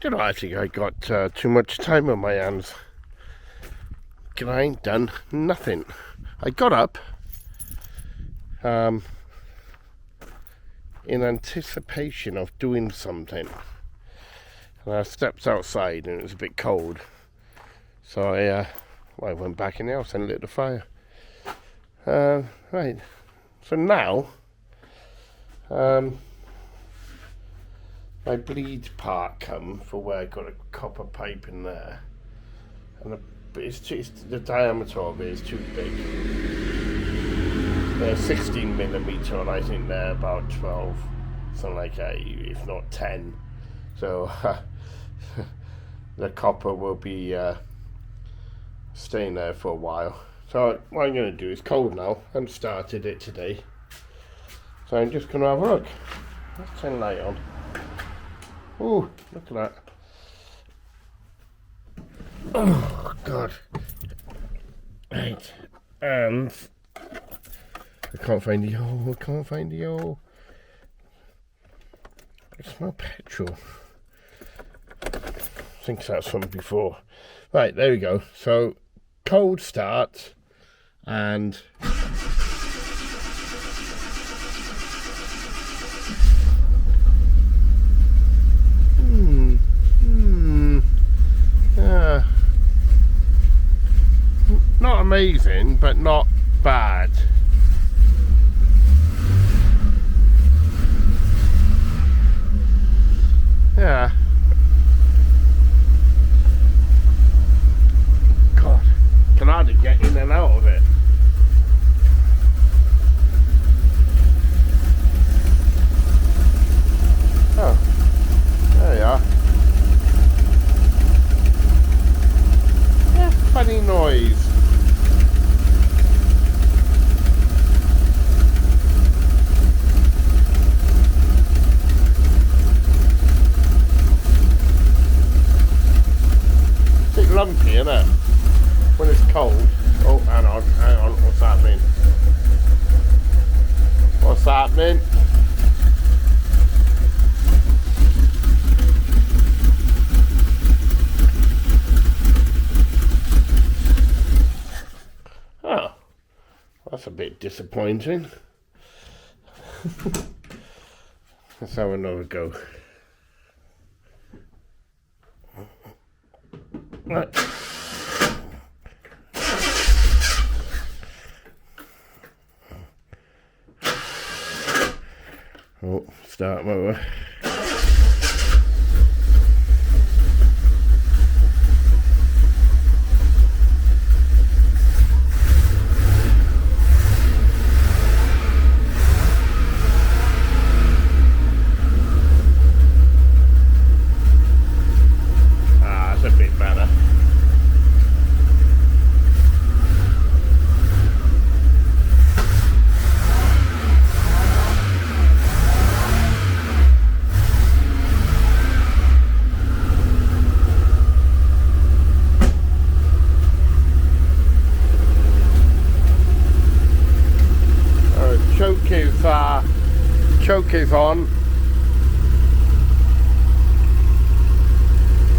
You know, I think I got too much time on my hands. I ain't done nothing. I got up in anticipation of doing something. And I stepped outside and it was a bit cold. So I went back in the house and lit the fire. Right. So now, my bleed part come for where I got a copper pipe in there. And the diameter of it is too big. They're 16mm and I think they're about 12, something like that, if not 10. So the copper will be staying there for a while. So what I'm going to do, it's cold now, I haven't started it today. So I'm just going to have a look. Let's turn the light on. Oh, look at that. Oh, God. Right. And I can't find the hole. I smell petrol. I think that's from before. Right, there we go. So, cold start. And not amazing, but not bad. Yeah. God, can hardly get in and out of it. Oh, there you are. Yeah, funny noise. It's lumpy, isn't it? When it's cold. Oh, hang on, what's happening? What's happening? Oh, that's a bit disappointing. Let's have another go. Right. Oh, start motor. That's a bit better. Choke is on.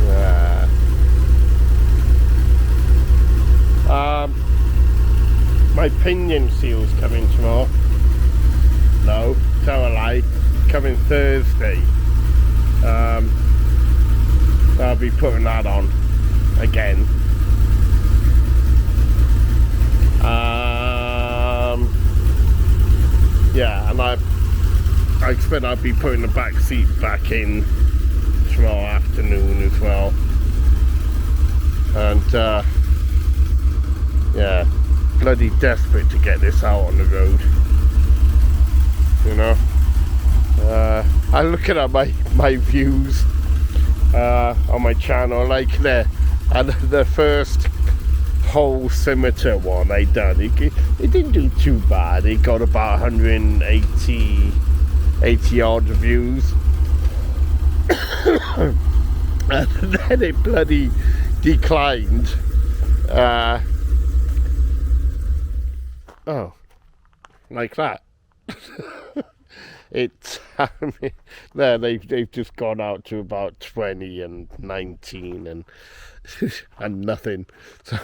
Yeah. My pinion seal's coming tomorrow. No, tell a lie. Coming Thursday. I'll be putting that on again. Yeah, and I expect I'll be putting the back seat back in tomorrow afternoon as well. And yeah, bloody desperate to get this out on the road. You know, I'm looking at my views on my channel, like there, and the first whole Scimitar one I done, it didn't do too bad. It got about 180 odd views. And then it bloody declined. Oh, like that. it's I mean, they've just gone out to about 20 and 19 and and nothing. So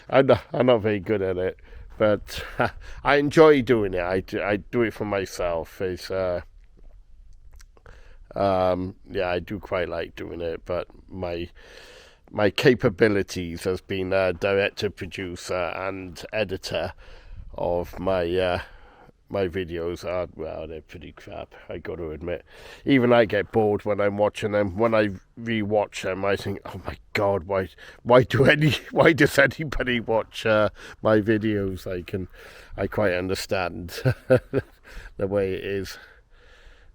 I'm not very good at it, but I enjoy doing it. I do it for myself. It's yeah, I do quite like doing it, but my capabilities as being a director, producer, and editor of my videos are, well, they're pretty crap, I got to admit. Even I get bored when I'm watching them. When I re-watch them, I think, oh my God, why does anybody watch my videos? I quite understand the way it is.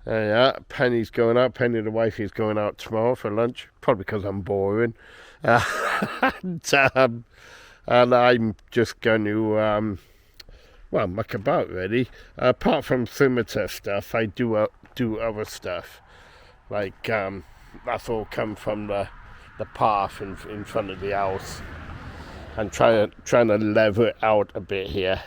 Yeah, Penny's going out. Penny, the wife, is going out tomorrow for lunch, probably because I'm boring. And, and I'm just going to well, muck about really. Apart from scimitar stuff, I do other stuff. Like that's all come from the path in front of the house. I'm trying to level it out a bit here,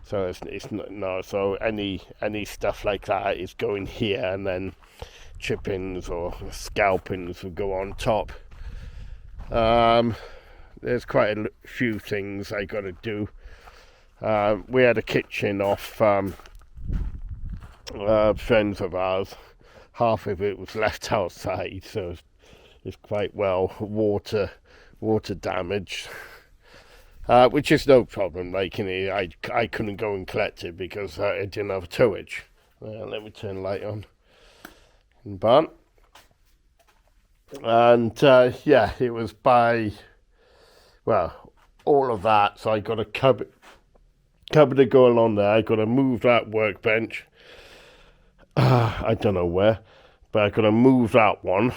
so it's not, no. So any stuff like that is going here, and then chippings or scalpings will go on top. There's quite a few things I got to do. We had a kitchen off friends of ours. Half of it was left outside, so it's quite well water damaged, which is no problem. Like, you know, I couldn't go and collect it because it didn't have a towage. Let me turn the light on in barn. And yeah, it was by, well, all of that. So I got a cupboard to go along there. I got to move that workbench. I don't know where, but I got to move that one,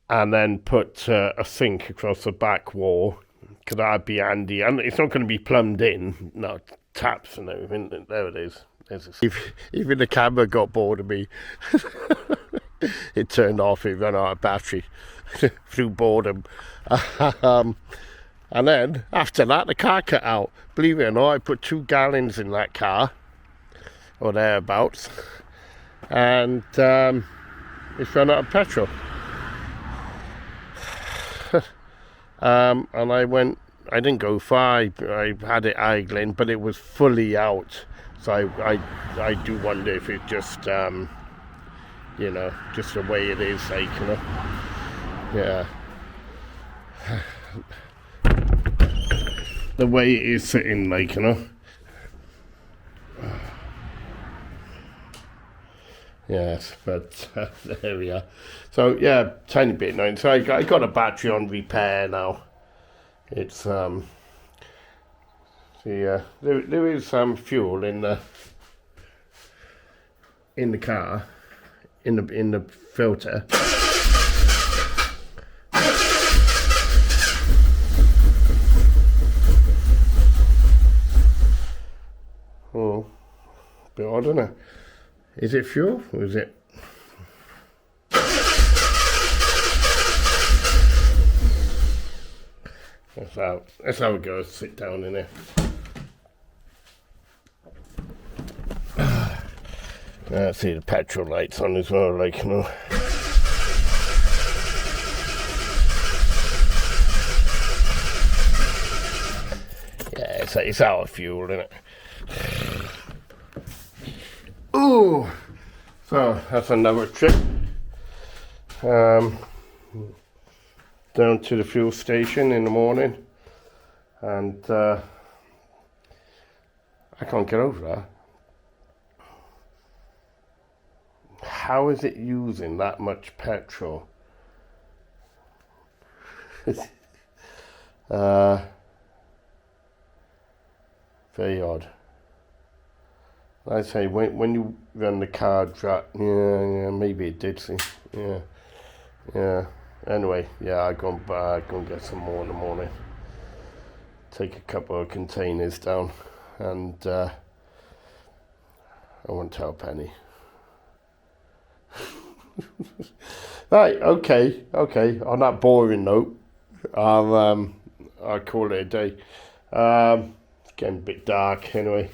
and then put a sink across the back wall, because that'd be handy. And it's not going to be plumbed in, no taps and everything. There it is. Even the camera got bored of me. It turned off. It ran out of battery through boredom. And then, after that, the car cut out. Believe it or not, I put 2 gallons in that car, or thereabouts, and it's run out of petrol. And I didn't go far, I had it idling, but it was fully out. So I do wonder if it just, you know, just the way it is, like, you know, yeah. The way it is sitting, like, you know. Yes, but there we are. So yeah, tiny bit annoying. So I got a battery on repair now. It's there is some fuel in the car, in the filter. Oh, bit odd, isn't it? Is it fuel or is it? That's how it goes. Sit down in there. See the petrol lights on as well, like, you know. Yeah, it's our fuel, isn't it? Ooh, so that's another trip down to the fuel station in the morning, and I can't get over that. How is it using that much petrol? Very odd. I say, when you run the car dry, yeah, maybe it did see, yeah. Anyway, yeah, I go and get some more in the morning. Take a couple of containers down, and I won't tell Penny. Right, okay. On that boring note, I'll call it a day. It's getting a bit dark anyway.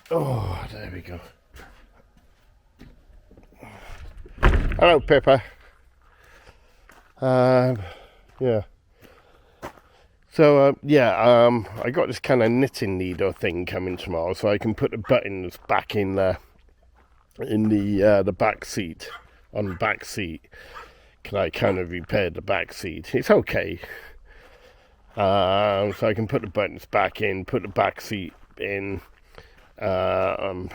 Oh, there we go. Hello, Pippa. Yeah. So I got this kind of knitting needle thing coming tomorrow, so I can put the buttons back in the back seat. On the back seat, can I kind of repair the back seat? It's okay. So I can put the buttons back in, put the back seat in, and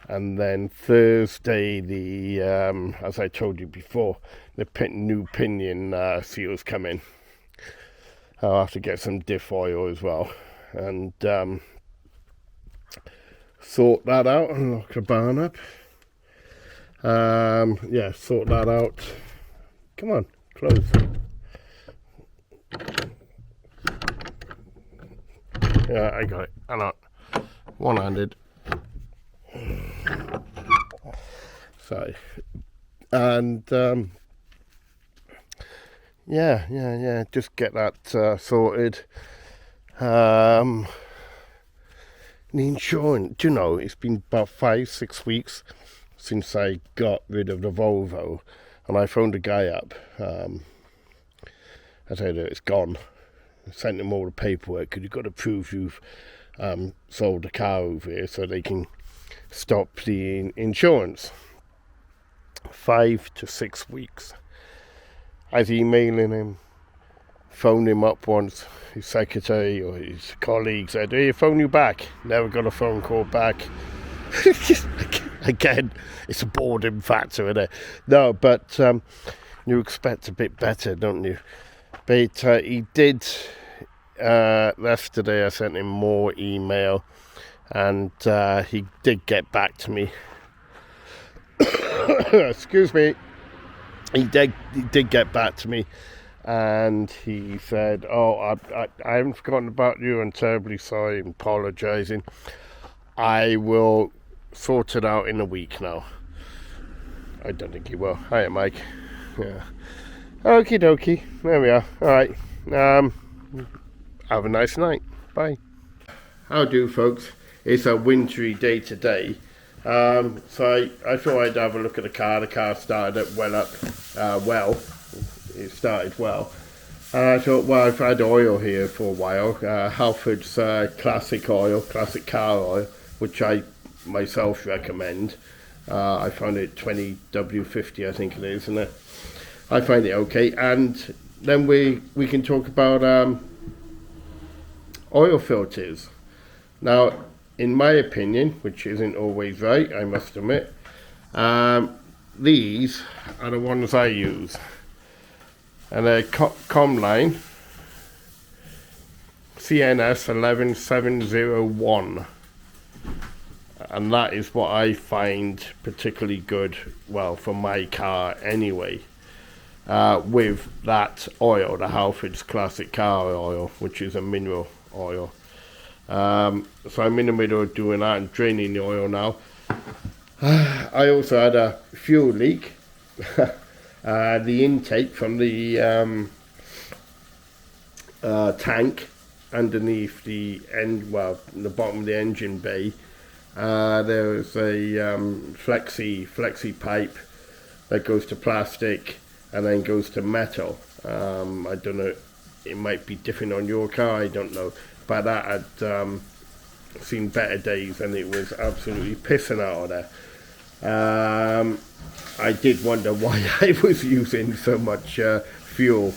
then Thursday, as I told you before, the new pinion seals come in. I'll have to get some diff oil as well, and sort that out and lock the barn up. Sort that out. Come on, close. Yeah, I got it. I'm not one-handed. Sorry. And just get that sorted. The insurance, do you know, it's been about 5-6 weeks since I got rid of the Volvo, and I phoned a guy up. I said it's gone. I sent him all the paperwork because you've got to prove you've sold the car over here so they can stop the insurance. 5 to 6 weeks. I was emailing him, phoned him up once, his secretary or his colleague said, "Hey, phone you back." Never got a phone call back. Again, it's a boredom factor, isn't it? No, but you expect a bit better, don't you? But he did. Yesterday I sent him more email, and he did get back to me. Excuse me. He did get back to me, and he said, "Oh, I haven't forgotten about you. I'm terribly sorry. I'm apologising. I will sort it out in a week now." I don't think he will. Hiya, Mike. Yeah. Okie dokie. There we are. All right. Have a nice night. Bye. How do, folks? It's a wintry day today. So I thought I'd have a look at the car. The car started up well. It started well. And I thought, well, I've had oil here for a while. Halford's classic car oil, which I myself recommend. I found it 20W50, I think it is, and I find it okay. And then we can talk about oil filters. Now, in my opinion, which isn't always right, I must admit, these are the ones I use. And they're Comline CNS 11701. And that is what I find particularly good, well, for my car anyway, with that oil, the Halford's Classic Car Oil, which is a mineral oil. So I'm in the middle of doing that and draining the oil now. I also had a fuel leak. The intake from the tank underneath the the bottom of the engine bay. There was a flexi pipe that goes to plastic and then goes to metal. I don't know, it might be different on your car, I don't know, but that had seen better days and it was absolutely pissing out of there. I did wonder why I was using so much fuel,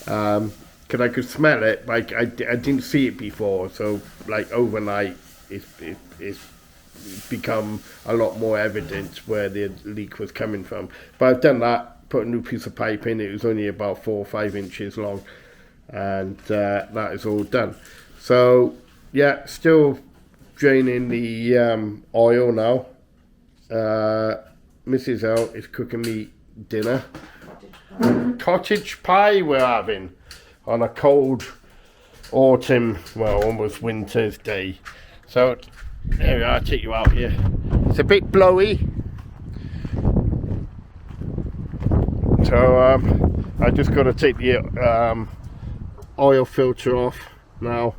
because I could smell it, like I didn't see it before, so like overnight it's become a lot more evident where the leak was coming from. But I've done that, put a new piece of pipe in. It was only about 4 or 5 inches long, and that is all done. So yeah, still draining the oil now. Mrs. L is cooking me dinner. Cottage pie we're having on a cold autumn, well, almost winter's day. So there we are, I'll take you out here. It's a bit blowy. So I just got to take the oil filter off now.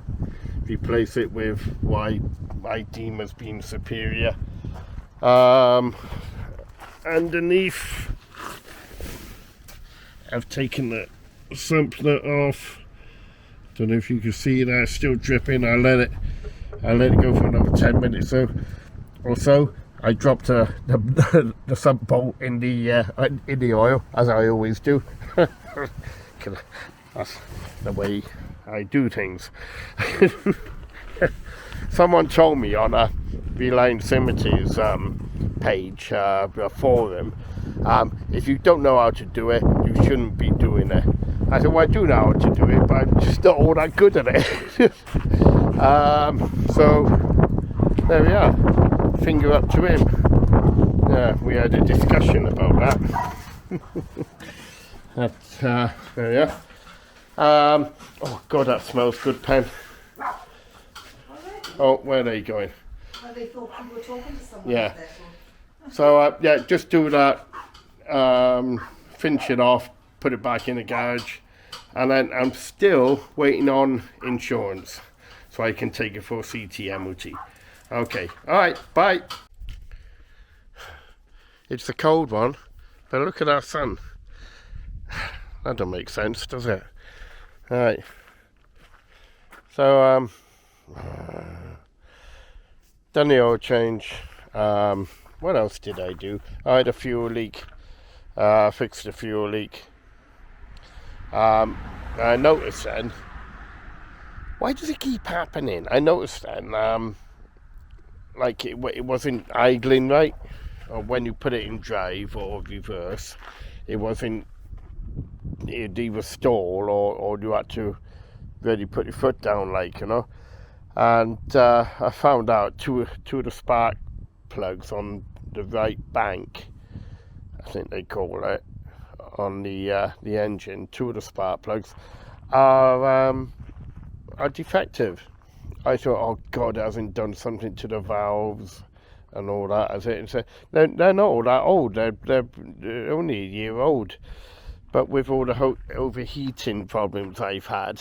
replace it with what I deem as being superior. Underneath, I've taken the sump nut off. Don't know if you can see that, it's still dripping. I'll let it go for another 10 minutes or so. I dropped the sump bolt in the oil, as I always do. That's the way I do things. Someone told me on a Reliant Scimitar's page, forum, if you don't know how to do it, you shouldn't be doing it. I said, well, I do know how to do it, but I'm just not all that good at it. So there we are. Finger up to him. Yeah, we had a discussion about that. There we are. Oh God, that smells good, Pen. Oh, where are they going? Oh, they thought you were talking to someone. Yeah. So yeah, just do that. Finish it off. Put it back in the garage, and then I'm still waiting on insurance, so I can take it for CT MOT. Okay. All right. Bye. It's a cold one, but look at that sun. That don't make sense, does it? All right. So done the oil change. What else did I do? I had a fuel leak. Fixed the fuel leak. I noticed then. Why does it keep happening? I noticed then. Like it wasn't idling right, or when you put it in drive or reverse, it wasn't. It'd either stall or you had to really put your foot down, like, you know. And I found out two of the spark plugs on the right bank, I think they call it, on the engine, two of the spark plugs are defective. I thought, oh God, it hasn't done something to the valves and all that, has it? And so they're not all that old. They're only a year old. But with all the overheating problems I've had,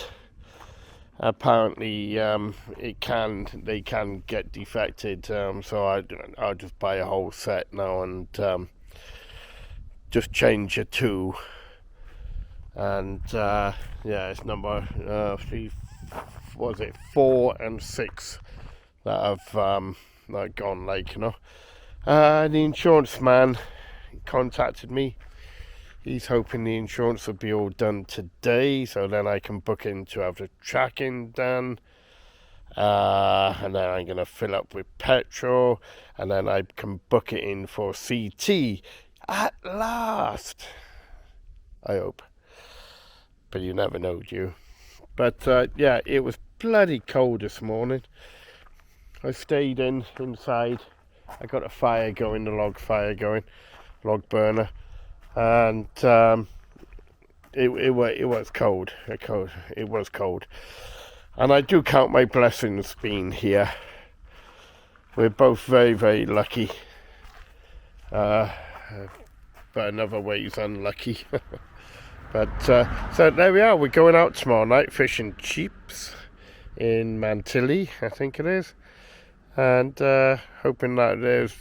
apparently they can get defected. So I'll just buy a whole set now and just change the two. And yeah, it's number 4 and 6 that have gone, like, you know. The insurance man contacted me. He's hoping the insurance will be all done today, so then I can book in to have the tracking done. And then I'm going to fill up with petrol, and then I can book it in for CT at last. I hope. But you never know, do you? But yeah, it was bloody cold this morning. I stayed inside. I got a fire going, the log burner. And it was cold. It was cold. And I do count my blessings being here. We're both very, very lucky. But another way is unlucky. But so there we are. We're going out tomorrow night fishing cheeps in Mantilly, I think it is. And hoping that there's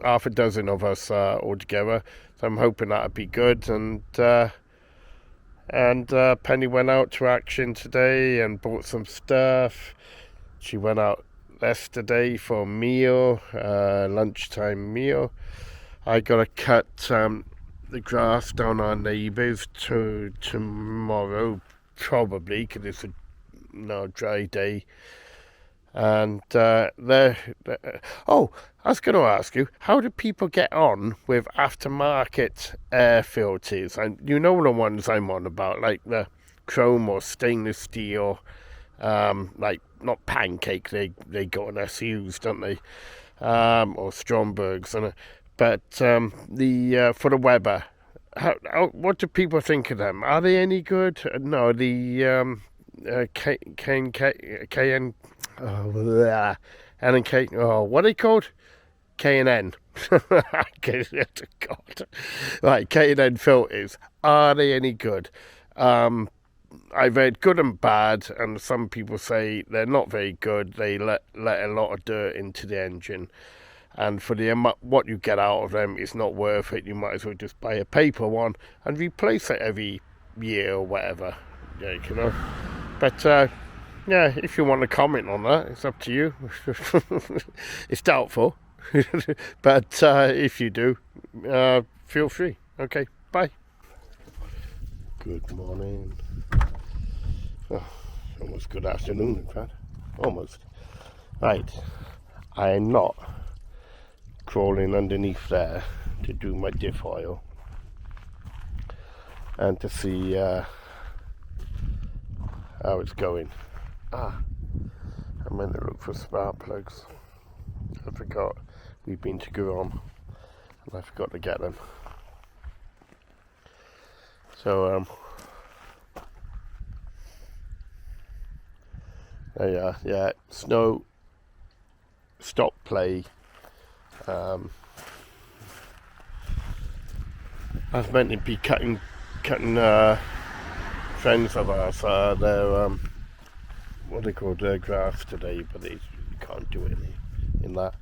half a dozen of us all together. So I'm hoping that'll be good. And Penny went out to Action today and bought some stuff. She went out yesterday for a meal, lunchtime meal. I got to cut the grass down our neighbours tomorrow, probably, because it's a dry day. And oh, I was going to ask you, how do people get on with aftermarket air filters? And you know the ones I'm on about, like the chrome or stainless steel, like not Pancake, they go on SUs, don't they? Or Strombergs, but the for the Weber. What do people think of them? Are they any good? No, the KN. Oh, N and K. Oh, what are they called? K and N. God. Right, K and N filters. Are they any good? I've read good and bad, and some people say they're not very good. They let a lot of dirt into the engine, and for the what you get out of them is not worth it. You might as well just buy a paper one and replace it every year or whatever. Yeah, you know. But yeah, if you want to comment on that, it's up to you. It's doubtful, but if you do, feel free. Okay, bye. Good morning. Oh, almost good afternoon, in fact. Almost. Right. I am not crawling underneath there to do my diff oil and to see how it's going. I meant to look for spark plugs. I forgot. We've been to Guam and I forgot to get them. So there you are. Yeah, snow stop play. I was meant to be cutting friends of ours their what they call their grass today, but you can't do it in that.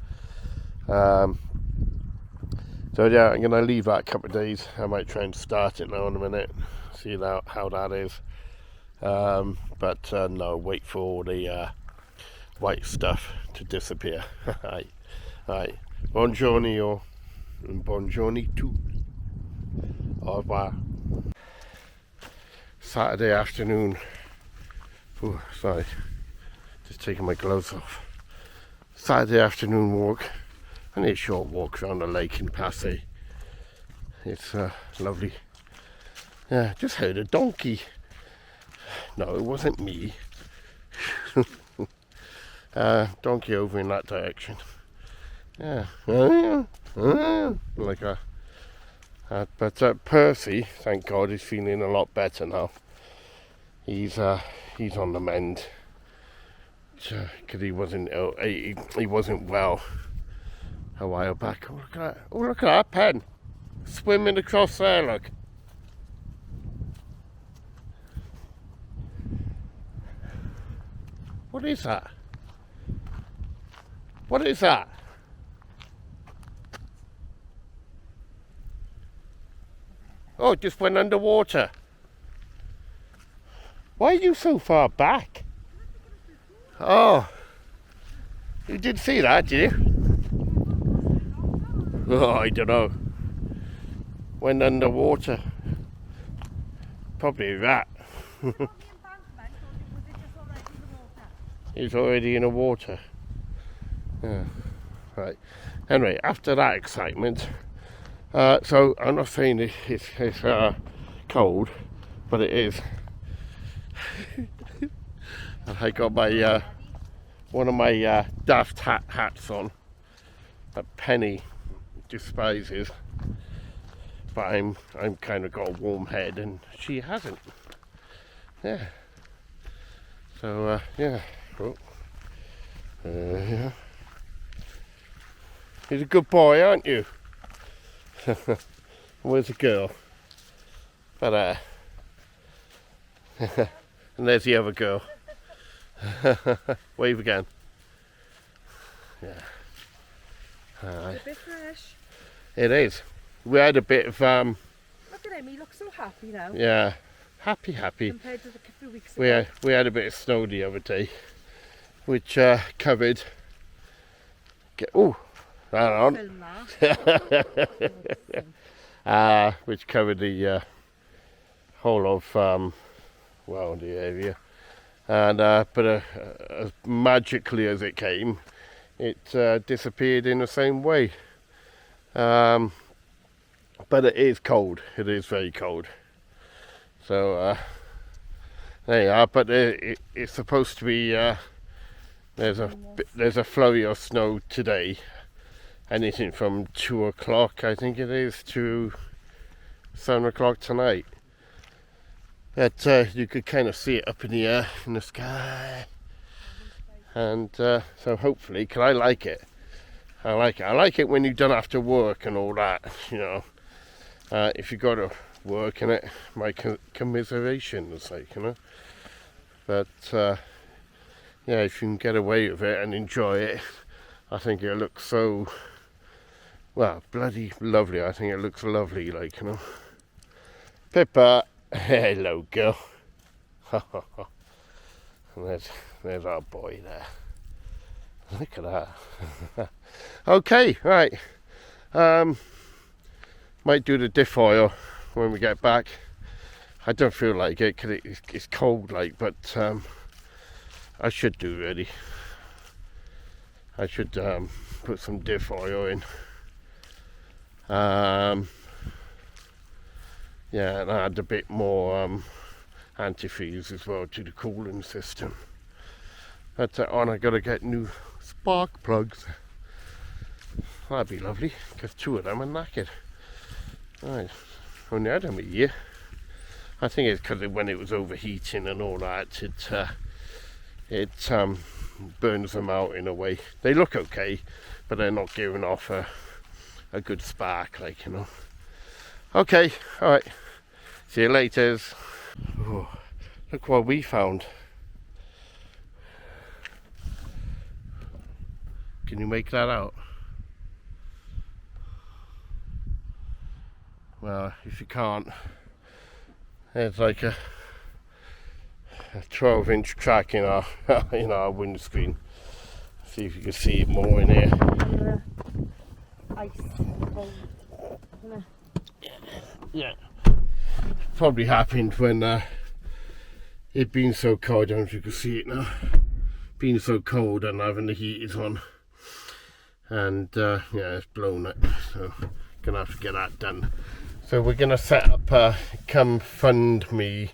So yeah, I'm gonna leave that a couple of days. I might try and start it now in a minute, see how that is. But no, wait for all the white stuff to disappear. Right. Buongiorno and buongiorno too. Au revoir. Saturday afternoon. Ooh, sorry, just taking my gloves off. Saturday afternoon walk. Only a short walk around the lake in Passy. It's lovely. Yeah, just heard a donkey. No, it wasn't me. Donkey over in that direction. Yeah, like a. But Percy, thank God, is feeling a lot better now. He's on the mend. Because he wasn't ill, he wasn't well a while back. Oh, look at that! Oh, look at that pen swimming across there. Look. What is that? What is that? Oh, it just went underwater. Why are you so far back? Oh, you did see that, did you? Oh, I don't know. Went underwater. Probably a rat. He's already in the water. Yeah. Right. Anyway, after that excitement, so I'm not saying it's cold, but it is. I got my one of my daft hats on that Penny despises, but I'm kind of got a warm head and she hasn't. Yeah. So yeah. Oh. Yeah. You're a good boy, aren't you? Where's the girl? But and there's the other girl. Wave again. Yeah. It's a bit fresh. It is. We had a bit of Look at him, he looks so happy now. yeah, happy. Compared to a few weeks ago. We had a bit of snow the other day, which covered. Oh, hang Film that. which covered the whole of well, the area, and but as magically as it came, it disappeared in the same way. But it is cold. It is very cold. So there you are. But it's supposed to be. There's a flurry of snow today. Anything from 2 o'clock, I think it is, to 7 o'clock tonight. But you could kind of see it up in the air, in the sky. And so hopefully, because I like it. I like it when you don't have to work and all that, you know. If you got to work in it. My commiserations, like, you know. But yeah, if you can get away with it and enjoy it, I think it looks so, well, bloody lovely. I think it looks lovely, like, you know. Pippa, hello girl. there's our boy there. Look at that. Okay, right. Might do the diff oil when we get back. I don't feel like it because it's cold, like, but I should do really. I should put some diff oil in. Yeah, and add a bit more antifreeze as well to the cooling system. That's on. I gotta get new spark plugs. That'd be lovely because 2 of them are knackered. Right, only had them a year. I think it's because when it was overheating and all that, it burns them out in a way. They look okay, but they're not giving off a good spark, like, you know. Okay, all right. See you later. Oh, look what we found. Can you make that out? Well, if you can't, there's like a 12-inch crack in our in our windscreen. See if you can see it more in here. Ice cold, isn't it? Yeah. Probably happened when it being so cold. I don't know if you can see it now. Being so cold and having the heaters on, and yeah, it's blown it. So gonna have to get that done. So we're gonna set up a GoFundMe,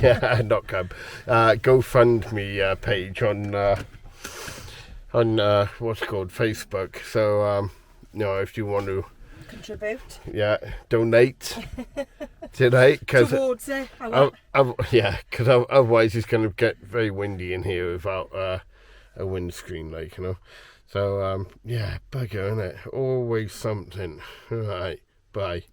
yeah, not come, GoFundMe page on what's it called, Facebook. So you know, if you want to Contribute. Yeah, donate today, because towards it. Yeah, because otherwise it's going to get very windy in here without a windscreen, like, you know. So yeah, bugger, innit? Always something. Right, bye.